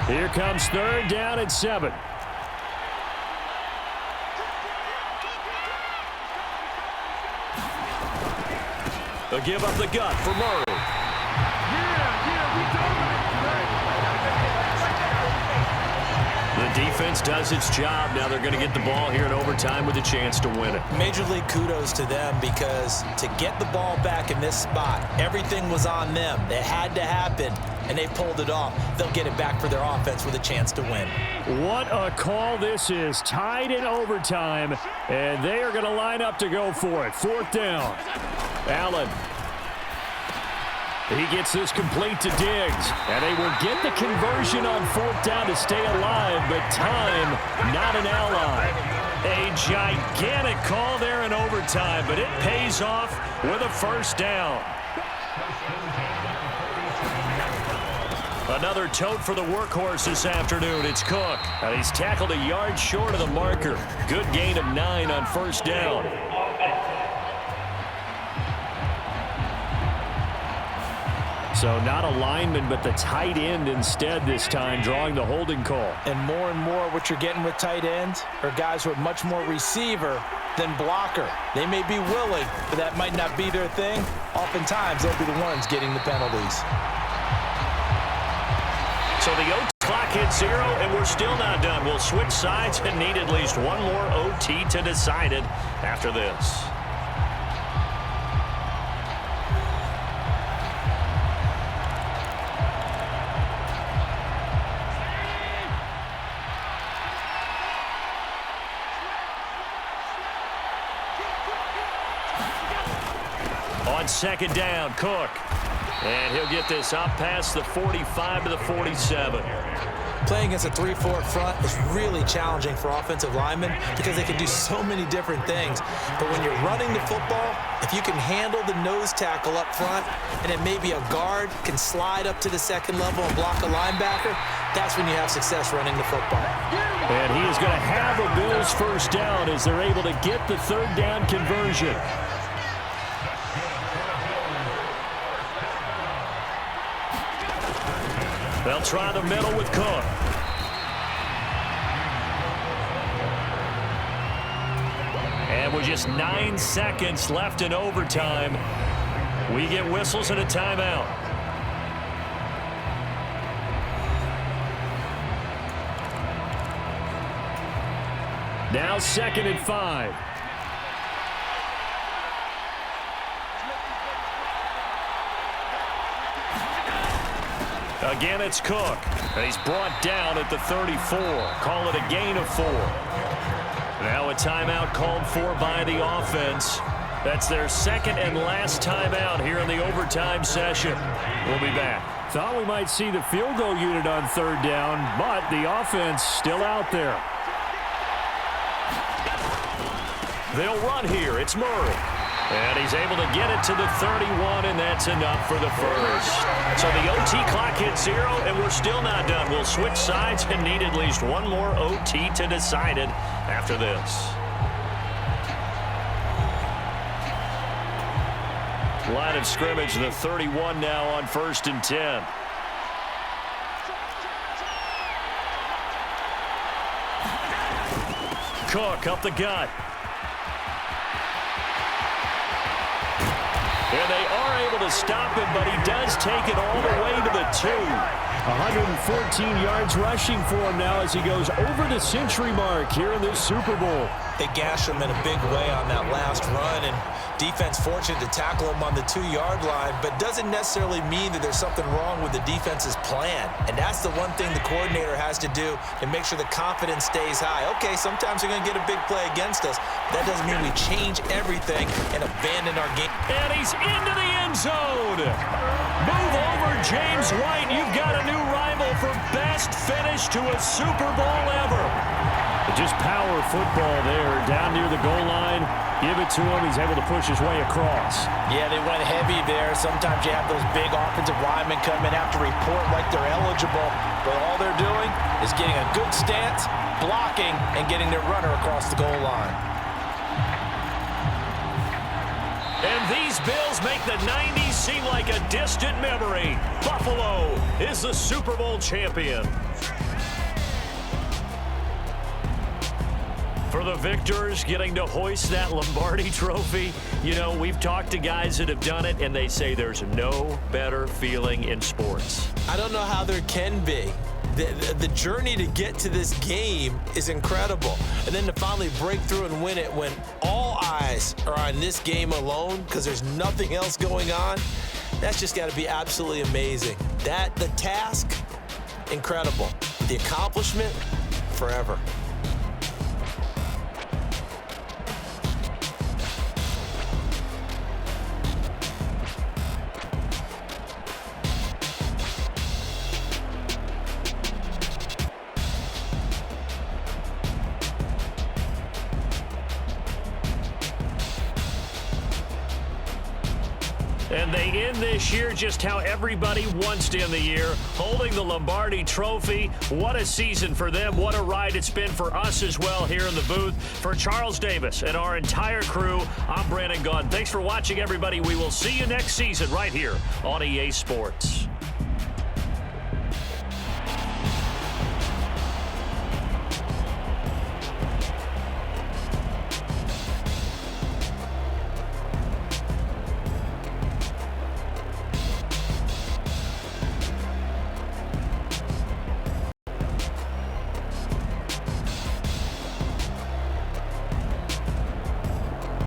Here comes third down and 7. They'll give up the gut for Murray. The defense does its job. Now they're going to get the ball here in overtime with a chance to win it. Major league kudos to them, because to get the ball back in this spot, everything was on them. It had to happen, and they pulled it off. They'll get it back for their offense with a chance to win. What a call this is. Tied in overtime, and they are going to line up to go for it. Fourth down. Allen. He gets this complete to Diggs, and they will get the conversion on fourth down to stay alive, but time not an ally. A gigantic call there in overtime, but it pays off with a first down. Another tote for the workhorse this afternoon. It's Cook. And he's tackled a yard short of the marker. Good gain of 9 on first down. So not a lineman, but the tight end instead this time, drawing the holding call. And more what you're getting with tight ends are guys who are much more receiver than blocker. They may be willing, but that might not be their thing. Oftentimes, they'll be the ones getting the penalties. So the OT clock hits 0, and we're still not done. We'll switch sides and need at least one more OT to decide it after this. On second down, Cook. And he'll get this up past the 45 to the 47. Playing against a 3-4 front is really challenging for offensive linemen because they can do so many different things. But when you're running the football, if you can handle the nose tackle up front, and then maybe a guard can slide up to the second level and block a linebacker, that's when you have success running the football. And he is going to have a Bills first down as they're able to get the third down conversion. They'll try the middle with Cook. And with just 9 seconds left in overtime, we get whistles and a timeout. Now 2nd and 5. Again, it's Cook. And he's brought down at the 34. Call it a gain of 4. Now a timeout called for by the offense. That's their second and last timeout here in the overtime session. We'll be back. Thought we might see the field goal unit on third down, but the offense still out there. They'll run here. It's Murray. And he's able to get it to the 31, and that's enough for the first. So the OT clock hits 0, and we're still not done. We'll switch sides and need at least one more OT to decide it after this. Line of scrimmage, the 31 now on 1st and 10. Cook up the gut. And they are able to stop him, but he does take it all the way to the 2. 114 yards rushing for him now as he goes over the century mark here in this Super Bowl. They gashed him in a big way on that last run, and defense fortunate to tackle him on the 2-yard line, but doesn't necessarily mean that there's something wrong with the defense's plan. And that's the one thing the coordinator has to do to make sure the confidence stays high. Okay, sometimes we're going to get a big play against us. That doesn't mean we change everything and abandon our game. And he's into the end zone. Move over, James White. You've got a new rival for best finish to a Super Bowl ever. Just power football there down near the goal line. Give it to him. He's able to push his way across. Yeah, they went heavy there. Sometimes you have those big offensive linemen come in, have to report like they're eligible. But all they're doing is getting a good stance, blocking, and getting their runner across the goal line. And these Bills make the 90s seem like a distant memory. Buffalo is the Super Bowl champion. For the victors getting to hoist that Lombardi trophy, you know, we've talked to guys that have done it, and they say there's no better feeling in sports. I don't know how there can be. The journey to get to this game is incredible. And then to finally break through and win it when all eyes are on this game alone because there's nothing else going on, that's just got to be absolutely amazing. The task, incredible. The accomplishment, forever. And they end this year just how everybody wants to end the year, holding the Lombardi trophy. What a season for them. What a ride it's been for us as well here in the booth. For Charles Davis and our entire crew, I'm Brandon Gaudin. Thanks for watching, everybody. We will see you next season right here on EA Sports.